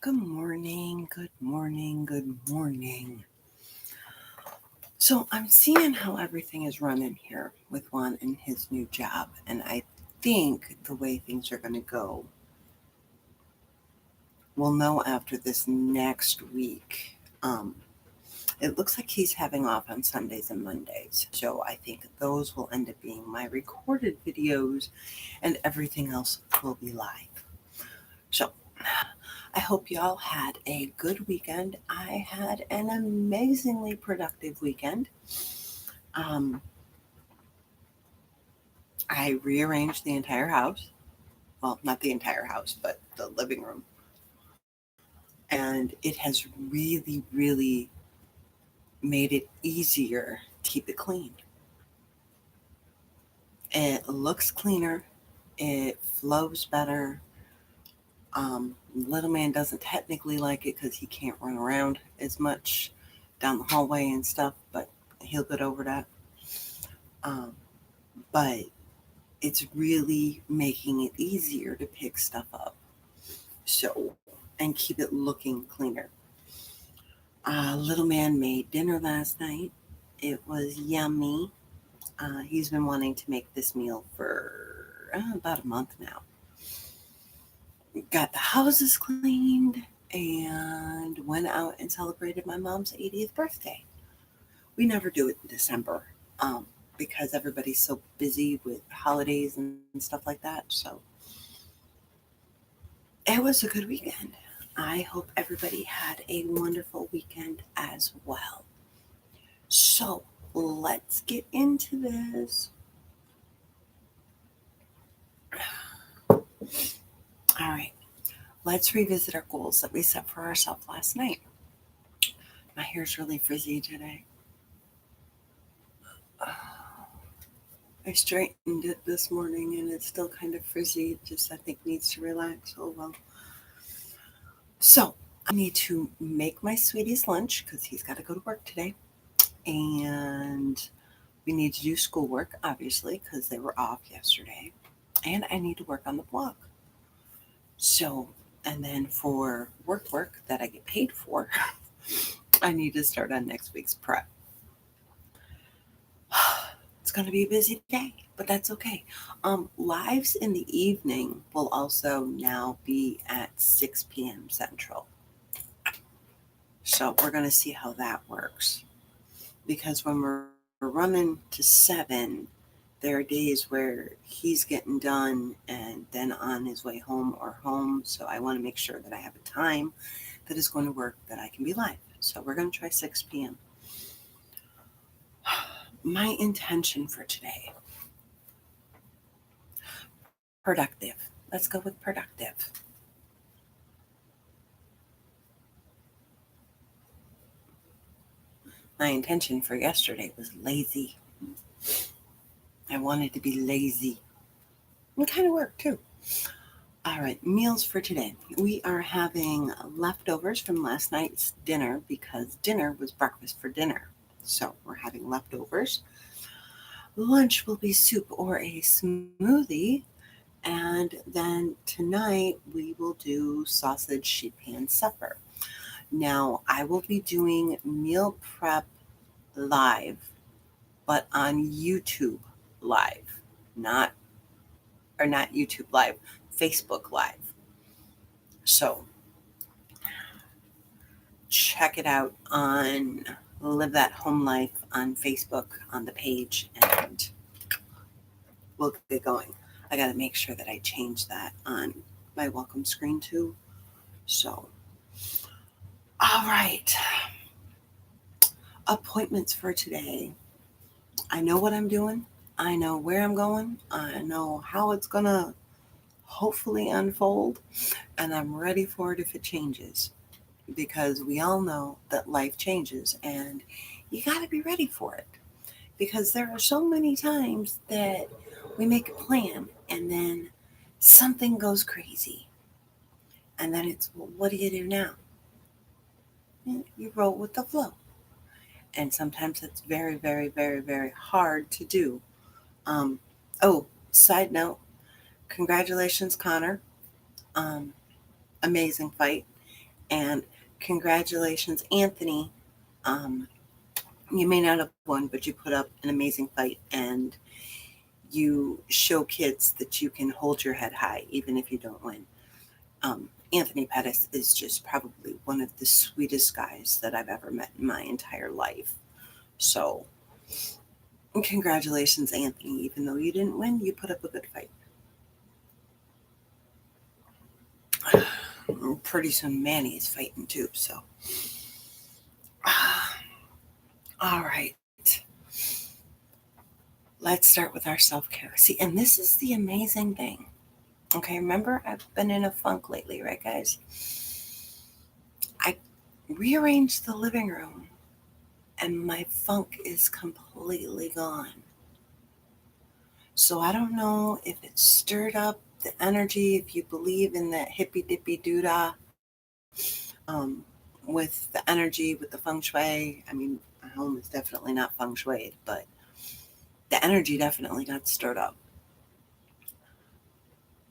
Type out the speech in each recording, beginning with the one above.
Good morning, good morning, good morning. So I'm seeing how everything is running here with Juan and his new job, and I think the way things are going to go, we'll know after this next week. Um, it looks like he's having off on Sundays and Mondays, so I think those will end up being my recorded videos, and everything else will be live. So I hope y'all had a good weekend. I had an amazingly productive weekend. Um, I rearranged the entire house. Well, not the entire house, but the living room. And it has really, really made it easier to keep it clean. It looks cleaner. It flows better. Little man doesn't technically like it because he can't run around as much down the hallway and stuff, but he'll get over that. Um, but it's really making it easier to pick stuff up. So, and keep it looking cleaner. Little man made dinner last night. It was yummy. He's been wanting to make this meal for about a month now. Got the houses cleaned and went out and celebrated my mom's 80th birthday. We never do it in December um, because everybody's so busy with holidays and stuff like that. So it was a good weekend. I hope everybody had a wonderful weekend as well. So let's get into this. All right, let's revisit our goals that we set for ourselves last night. My hair's really frizzy today. I straightened it this morning and it's still kind of frizzy. It just, I think, needs to relax. Oh well. So I need to make my sweetie's lunch because he's got to go to work today. And we need to do schoolwork, obviously, because they were off yesterday. And I need to work on the blog. So, and then for work that I get paid for, I need to start on next week's prep. It's going to be a busy day, but that's okay. Lives in the evening will also now be at 6 p.m. Central. So we're going to see how that works. Because when we're running to 7, there are days where he's getting done and then on his way home or home. So I want to make sure that I have a time that is going to work that I can be live. So we're going to try 6 p.m. My intention for today, productive. Let's go with productive. My intention for yesterday was lazy. I wanted to be lazy. It kind of worked too. All right, meals for today. We are having leftovers from last night's dinner because dinner was breakfast for dinner. So we're having leftovers. Lunch will be soup or a smoothie. And then tonight we will do sausage sheet pan supper. Now I will be doing meal prep live, but on YouTube live, not not YouTube live, Facebook live. So check it out on Live That Home Life on Facebook on the page, and we'll get going. I got to make sure that I change that on my welcome screen too. So, all right, appointments for today. I know what I'm doing. I know where I'm going. I know how it's going to hopefully unfold, and I'm ready for it if it changes because we all know that life changes and you got to be ready for it because there are so many times that we make a plan and then something goes crazy and then it's, well, what do you do now? You roll with the flow, and sometimes it's very, very, very, very hard to do. um, oh, side note, congratulations, Connor. um, Amazing fight. And congratulations, Anthony. Um, you may not have won, but you put up an amazing fight, and you show kids that you can hold your head high even if you don't win. Anthony Pettis is just probably one of the sweetest guys that I've ever met in my entire life. So, congratulations, Anthony. Even though you didn't win, you put up a good fight. Pretty soon, Manny is fighting too. So, all right. Let's start with our self care. See, and this is the amazing thing. Okay, remember, I've been in a funk lately, right, guys? I rearranged the living room and my funk is completely gone. So I don't know if it stirred up the energy, if you believe in that hippy dippy doodah, um, with the energy, with the feng shui. I mean, my home is definitely not feng shui, but the energy definitely got stirred up.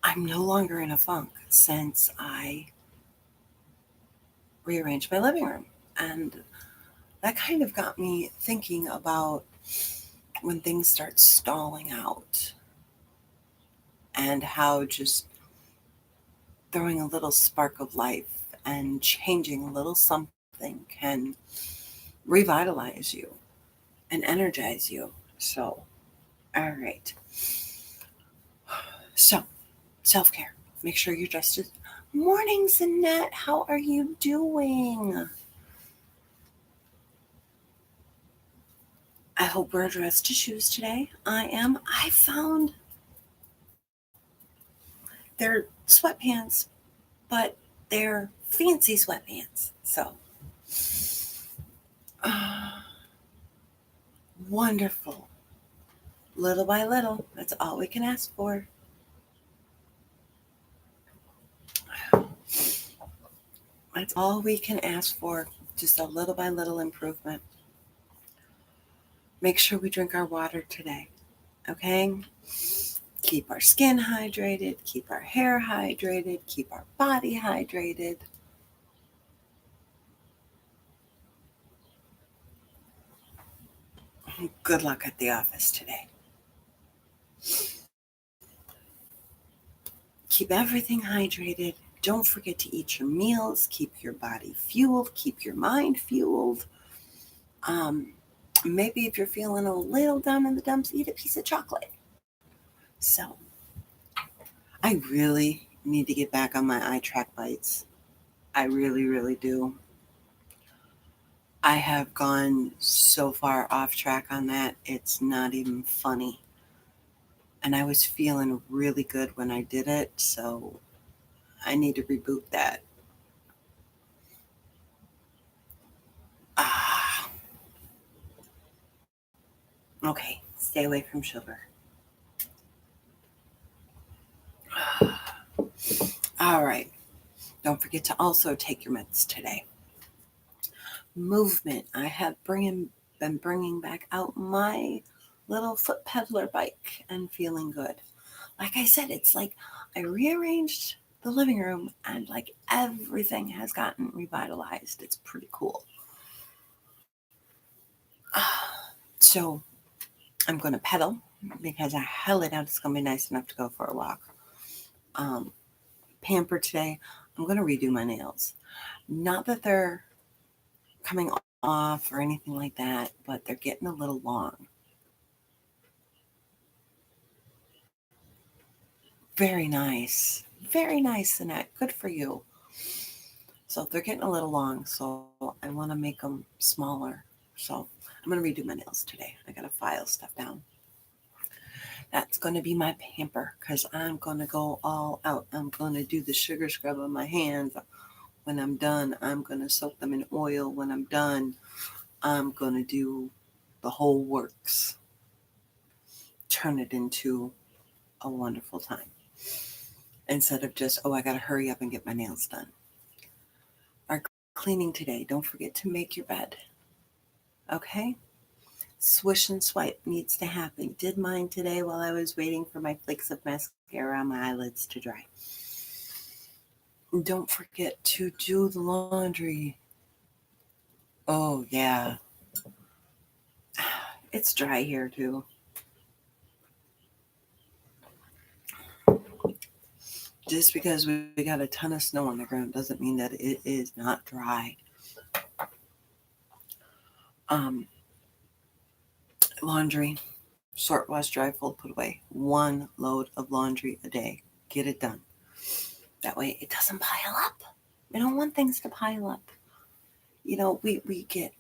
I'm no longer in a funk since I rearranged my living room. And that kind of got me thinking about when things start stalling out and how just throwing a little spark of life and changing a little something can revitalize you and energize you. So, all right. So, self care. Make sure you're dressed as. Morning, Zanette. How are you doing? I hope we're dressed to shoes today. I am. I found they're sweatpants, but they're fancy sweatpants. So, wonderful. Little by little, that's all we can ask for. That's all we can ask for. Just a little by little improvement. Make sure we drink our water today. Okay? Keep our skin hydrated, keep our hair hydrated, keep our body hydrated. Good luck at the office today. Keep everything hydrated. Don't forget to eat your meals. Keep your body fueled. Keep your mind fueled. Um, Maybe if you're feeling a little down in the dumps, eat a piece of chocolate. So, I really need to get back on my eye track bites. I really, really do. I have gone so far off track on that, it's not even funny. And I was feeling really good when I did it, so I need to reboot that. Ah, okay, stay away from sugar. All right, don't forget to also take your meds today. Movement. I have been bringing back out my little foot peddler bike and feeling good. Like I said, it's like I rearranged the living room and like everything has gotten revitalized. It's pretty cool. So I'm going to pedal because I held it out. It's going to be nice enough to go for a walk. Um, Pamper today. I'm going to redo my nails. Not that they're coming off or anything like that, but they're getting a little long. Very nice. Very nice, Annette. Good for you. So they're getting a little long, so I want to make them smaller. So I'm going to redo my nails today. I got to file stuff down. That's going to be my pamper because I'm going to go all out. I'm going to do the sugar scrub on my hands when I'm done. I'm going to soak them in oil when I'm done. I'm going to do the whole works. Turn it into a wonderful time instead of just, oh, I got to hurry up and get my nails done. Our cleaning today, don't forget to make your bed. Okay? Swish and swipe needs to happen. Did mine today while I was waiting for my flakes of mascara on my eyelids to dry. Don't forget to do the laundry. Oh, yeah. It's dry here, too. Just because we got a ton of snow on the ground doesn't mean that it is not dry. Um, Laundry, sort, wash, dry, fold, put away. One load of laundry a day. Get it done. That way it doesn't pile up. We don't want things to pile up. We get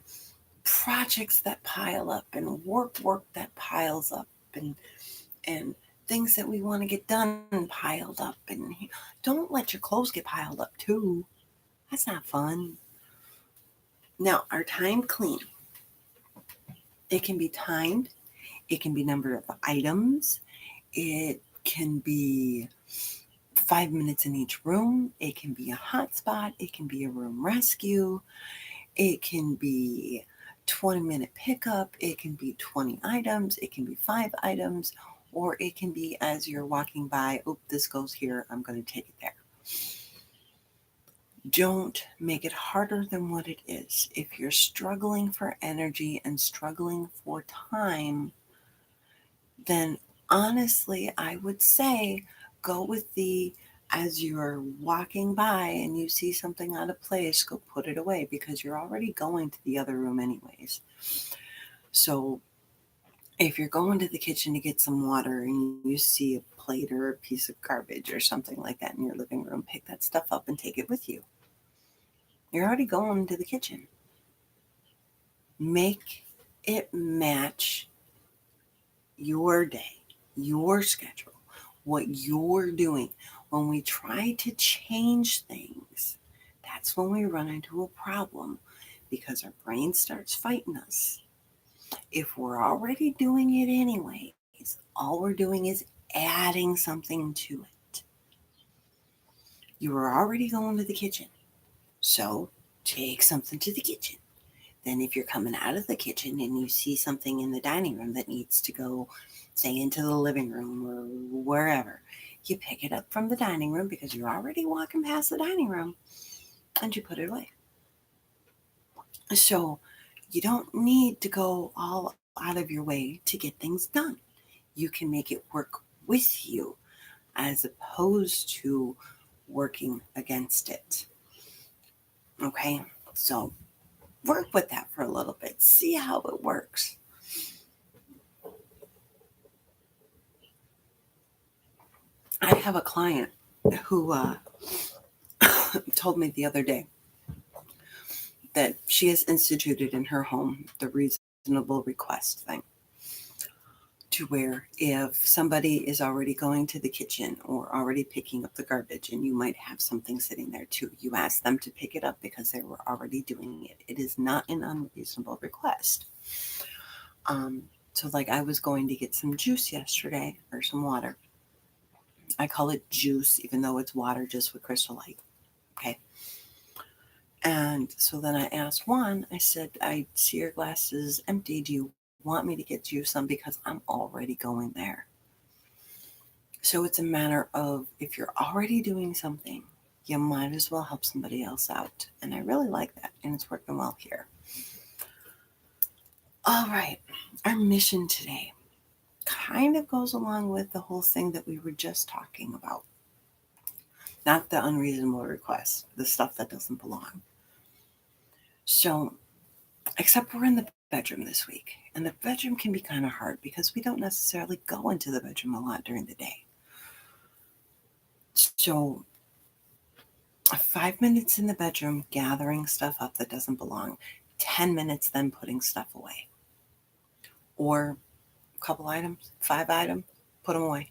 projects that pile up and work that piles up and things that we want to get done piled up. And don't let your clothes get piled up too. That's not fun. Now, our time clean. It can be timed. It can be number of items. It can be 5 minutes in each room. It can be a hotspot. It can be a room rescue. It can be 20-minute pickup. It can be 20 items. It can be 5 items. Or it can be as you're walking by, oh, this goes here. I'm going to take it there. Don't make it harder than what it is. If you're struggling for energy and struggling for time, then honestly, I would say go with the as you're walking by and you see something out of place, go put it away because you're already going to the other room, anyways. So if you're going to the kitchen to get some water and you see a plate or a piece of garbage or something like that in your living room, pick that stuff up and take it with you. You're already going to the kitchen. Make it match your day, your schedule, what you're doing. When we try to change things, that's when we run into a problem because our brain starts fighting us. If we're already doing it anyways, all we're doing is adding something to it. You were already going to the kitchen, so take something to the kitchen. Then, if you're coming out of the kitchen and you see something in the dining room that needs to go, say, into the living room or wherever, you pick it up from the dining room because you're already walking past the dining room and you put it away. So, you don't need to go all out of your way to get things done. You can make it work with you as opposed to working against it. Okay? So, work with that for a little bit, see how it works. I have a client who told me the other day that she has instituted in her home the reasonable request thing, to where if somebody is already going to the kitchen or already picking up the garbage and you might have something sitting there too, you ask them to pick it up because they were already doing it. It is not an unreasonable request. So like I was going to get some juice yesterday or some water. I call it juice even though it's water just with Crystal Light. Okay. And so then I asked Juan, I said, I see your glass is empty. Do you want me to get you some? Because I'm already going there. So it's a matter of if you're already doing something, you might as well help somebody else out. And I really like that. And it's working well here. All right. Our mission today kind of goes along with the whole thing that we were just talking about. Not the unreasonable request, the stuff that doesn't belong. So, except we're in the bedroom this week. And the bedroom can be kind of hard because we don't necessarily go into the bedroom a lot during the day. So, 5 minutes in the bedroom gathering stuff up that doesn't belong, 10 minutes then putting stuff away. Or a couple items, 5 items, put them away.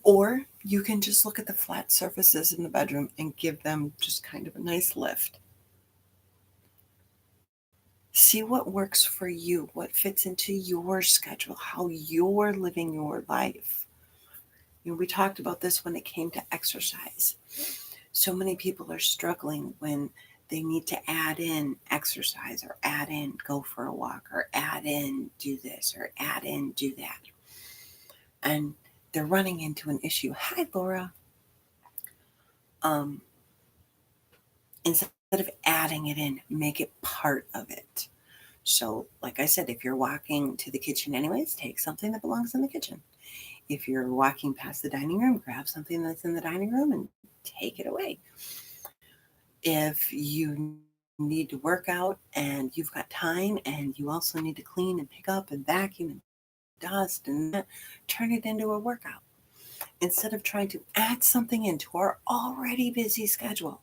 Or you can just look at the flat surfaces in the bedroom and give them just kind of a nice lift. See what works for you, what fits into your schedule, how you're living your life. We talked about this when it came to exercise. So many people are struggling when they need to add in exercise or add in go for a walk or add in do this or add in do that. And they're running into an issue. Hi, Laura. Instead of adding it in, make it part of it. So, like I said, if you're walking to the kitchen anyways, take something that belongs in the kitchen. If you're walking past the dining room, grab something that's in the dining room and take it away. If you need to work out and you've got time and you also need to clean and pick up and vacuum and dust and that, turn it into a workout. Instead of trying to add something into our already busy schedule,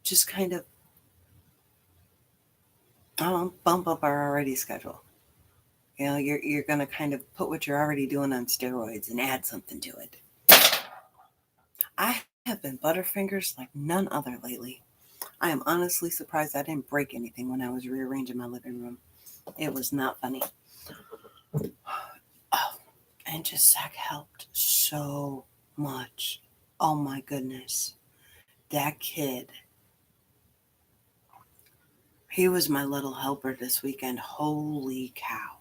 just kind of, I don't know, bump up our already schedule. You know, you're going to kind of put what you're already doing on steroids and add something to it. I have been butterfingers like none other lately. I am honestly surprised I didn't break anything when I was rearranging my living room. It was not funny. Oh, and just Zach helped so much. Oh my goodness. That kid. He was my little helper this weekend. Holy cow.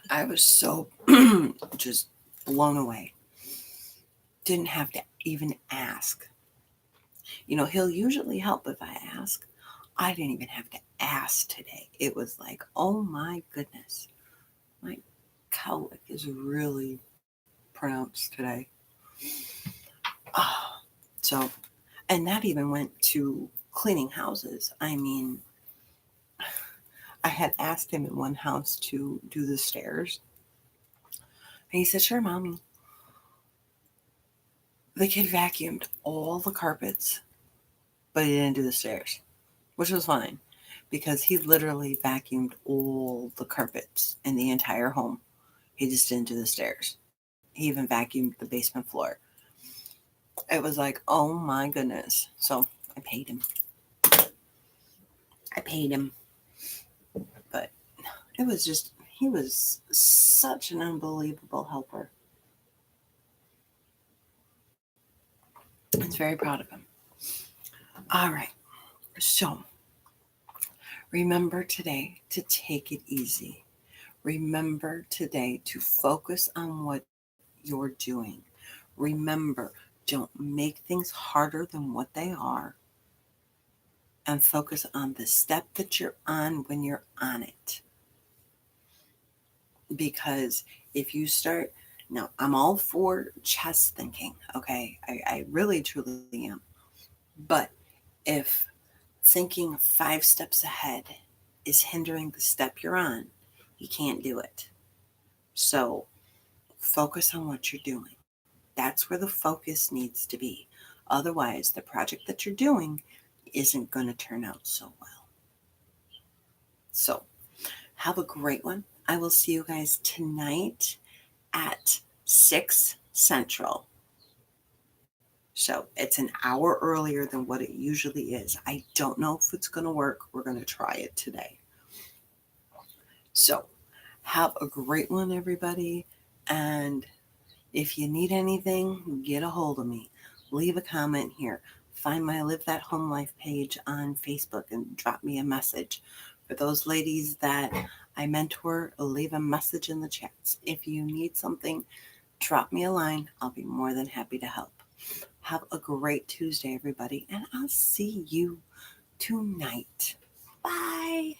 I was so just blown away. Didn't have to even ask. You know, he'll usually help if I ask. I didn't even have to ask today. It was like, oh my goodness. My cowlick is really pronounced today. Oh, so, and that even went to cleaning houses. I mean, I had asked him in one house to do the stairs. And he said, sure, mommy. The kid vacuumed all the carpets, but he didn't do the stairs, which was fine because he literally vacuumed all the carpets in the entire home. He just didn't do the stairs. He even vacuumed the basement floor. It was like, oh my goodness. So I paid him. But it was just, he was such an unbelievable helper. I was very proud of him. All right. So remember today to take it easy. Remember today to focus on what you're doing. Remember, don't make things harder than what they are. And focus on the step that you're on when you're on it. Because if you start, now I'm all for chess thinking, okay? I really truly am. But if thinking 5 steps ahead is hindering the step you're on, you can't do it. So focus on what you're doing. That's where the focus needs to be. Otherwise, the project that you're doing isn't going to turn out so well. So have a great one. I will see you guys tonight at 6 Central. So it's an hour earlier than what it usually is. I don't know if it's going to work. We're going to try it today. So have a great one, everybody. And if you need anything, get a hold of me. Leave a comment here. Find my Live That Home Life page on Facebook and drop me a message. For those ladies that I mentor, leave a message in the chats. If you need something, drop me a line. I'll be more than happy to help. Have a great Tuesday, everybody, and I'll see you tonight. Bye.